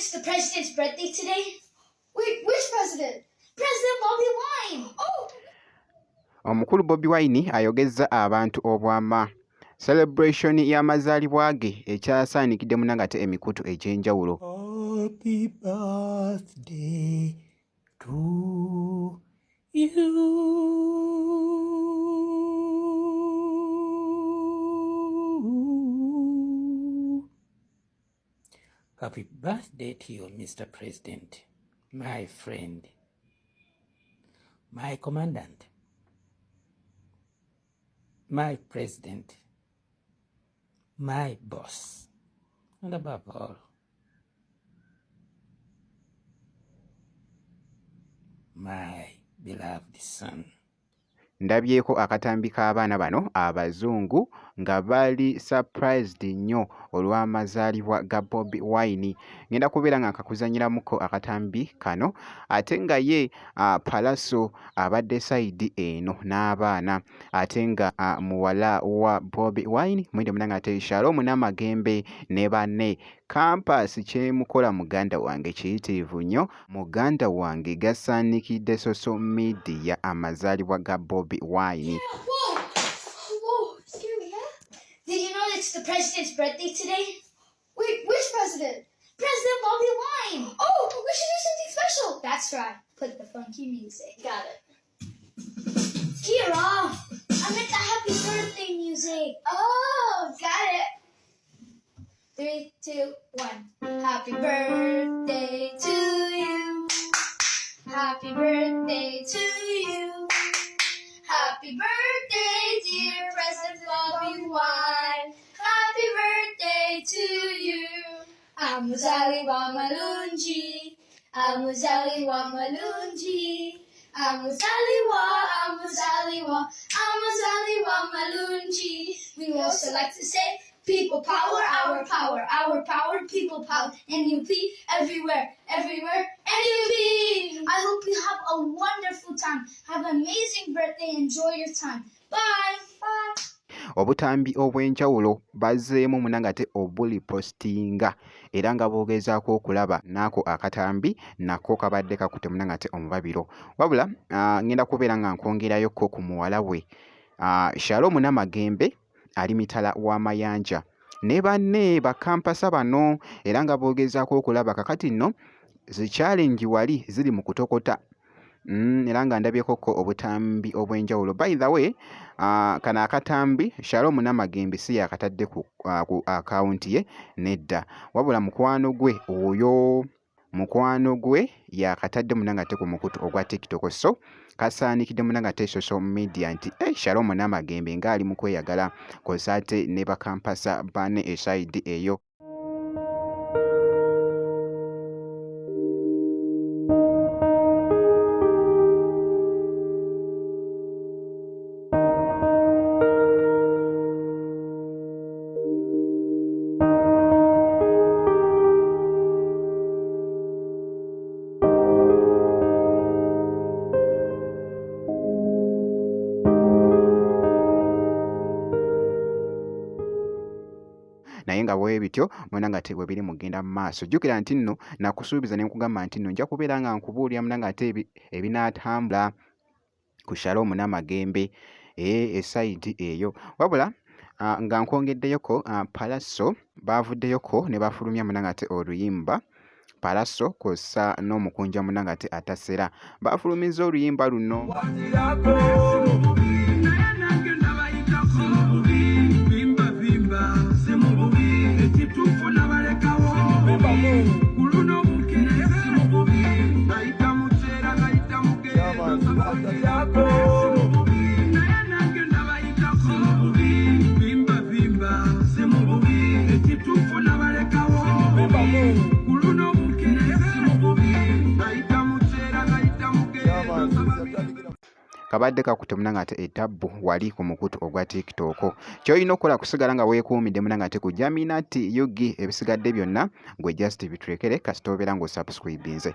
it's the president's birthday today? Wait, which president? President Bobby Wine. Oh. Omukulu Bobi Wine ayogezza abantu obwama celebration y'amazaalibwa ge ekyasaanikidde munangate emikutu egy'enjawulo. Happy birthday to you. Happy birthday to you, Mr. President, my friend, my commandant, my president, my boss, and above all, my beloved son. Ndabyeko akatambi k'abaana bano abazungu nga bali surprised nnyo olw'amazaalibwa ga Bobi Wine. Ngenda kubeera nga nkakuzanyiramuko akatambi kano ate nga ye Palaso abadde side eno n'abaana ate nga muwala wa Bobi Wine mwende munanga ate Shalom Namagembe ne banne Campus kyemukola muganda wange kiyitirivu nnyo muganda wange gasaanikidde social media amazaalibwa ga Bobi Wine. Whoa, scare me, huh? Did you know it's the president's birthday today? Wait, which president? President Bobby Wine. Oh, we should do something special. That's right. Put the funky music. Got it. Kira, I meant the happy birthday music. Oh, got it. 3, 2, 1. Happy birthday to you. Happy birthday to you. Happy birthday, dear President Bobby Wine. Happy birthday to you. Amuzaliwa malungi. Amuzaliwa malungi. Amuzaliwa malungi. We also like to say, people power, our power, people power, NUP, everywhere, NUP! I hope you have a wonderful time. Have an amazing birthday. Enjoy your time. Bye. Bye. Obutambi obw'enjawulo bazzeemu munangate obuli postinga era nga boogezaako okulaba naako akatambi nako kabadde kakute munangate omubabiro wabula ngenda kubeera nga nkwongerayokko ku muwala we Shalom Namagembe ali mitala w'amayanja ne banne bakampasa bano era nga boogezaako okulaba kakati nno zi-challenge wali ziri mu kutokota era nga ndabyekoko obutambi obw'enjawulo. By the way, kano akatambi Shalom Namagembe si yakatadde ku akawunti ye nedda wabula mukwano gwe yakatadde munangate ku mukutu ogwa TikTok so kasaanikidde munangate social media nti Shalom Namagembe ng'ali mu kweyagala kosaate ne bakampasa bane eside eyo. Naye nga bwe bityo munangate bwe biri mugenda mu maaso jjukira nti nno nakusuubiza ne nkugamba nti nno nja kubeera nga nkubuulira munangate ebinaatambula ku Shalom Namagembe esayidi eyo wabula nga nkwongeddeyoko Palaso baavuddeyoko ne bafulumya munangate oluyimba Palaso kw'ossa n'omukunja munangate atasera baafulumiza oluyimba luno. Kabadde kakute munangate etabbu wali ku mukutu ogwa TikTok. Ky'olina okukola kusigala nga weekuumidde munangate ku Jaminati Yugi ebisigadde byonna gwe just bitulekere kasita obeera ng'osubscribinze.